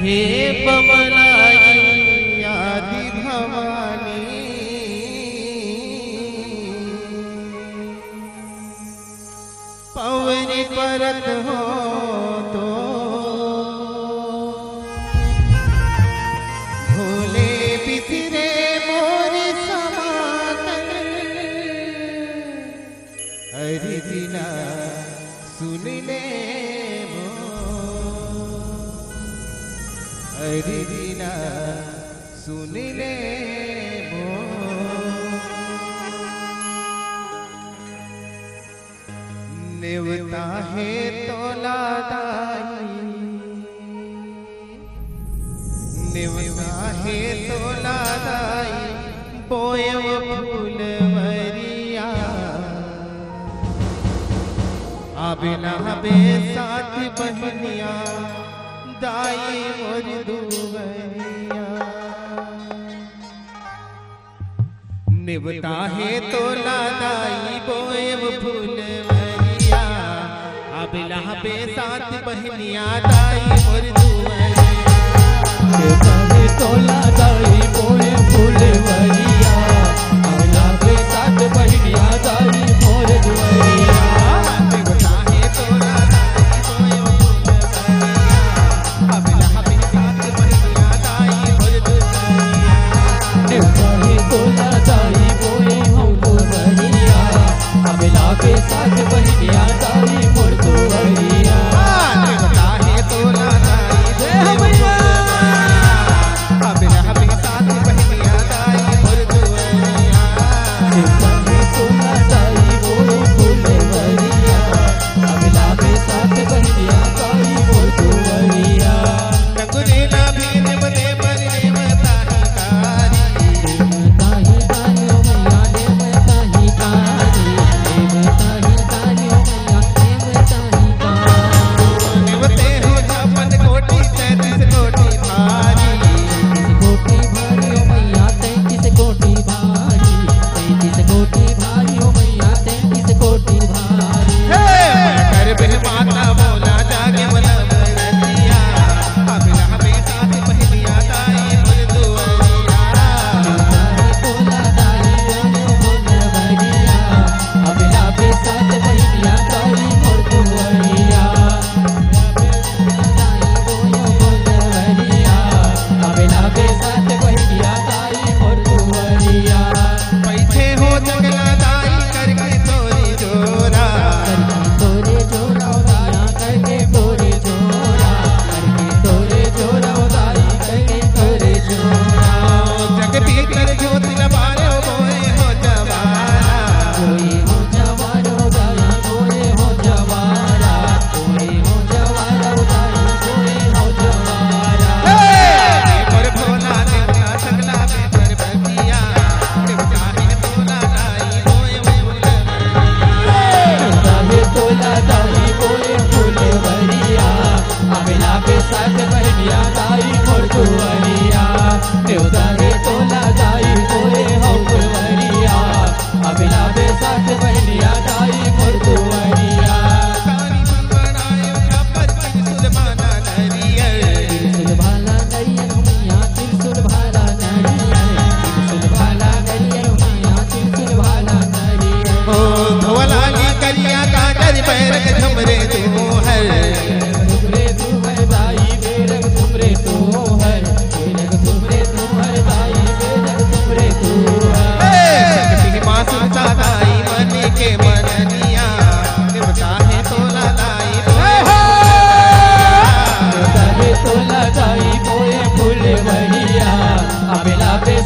हे बमलाई आदि भवानी पवनी परत हो तो भोले बिसरे मोरी समान अरे दिला सुन ले अरे दिला सुन ले नेवता है तोला दाई नेवता है तोला दाई बोयव फूलवरिया आबिना बे साथ बहनिया दाई मोर दुवरिया निवता है तोला दाई बोएव फूलवरिया अबिला पे साथ बहनिया दाई मोर दुवरिया निवता है तोला दाई बोएव फूलवरिया अबिला पे साथ बहनिया दाई मोर दुवरिया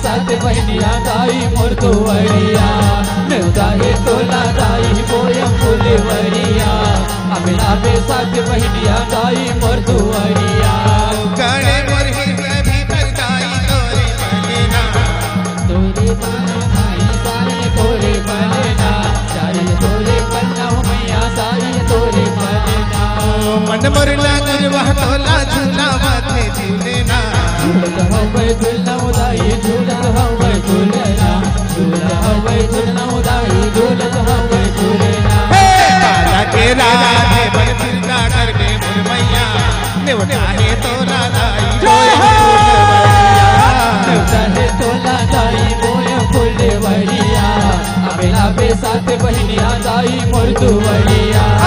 बहनिया दाई मोर दुवरिया नेवता है तोला दाई बोए फूलवरिया अबला पे साथ बहनिया दाई मोर दुवरिया गणे मोर हृदय भीतर दाई तोरे बनेना दाई सारे तोरे बनेना सारे तोरे बन्ना हो मैया सारी तोरे बनेना मन मोर लागल वह तोला झूला माथे झूलेना झूलत हवे झूलना दाई झूलत हवे झूलेना झूलत हवे झूलना दाई झूलत हवे झूलेना काला के राधे बन फिरता करके मोर मैया नेवता है तोला दाई साथ बहनिया दाई मोर दुवरिया।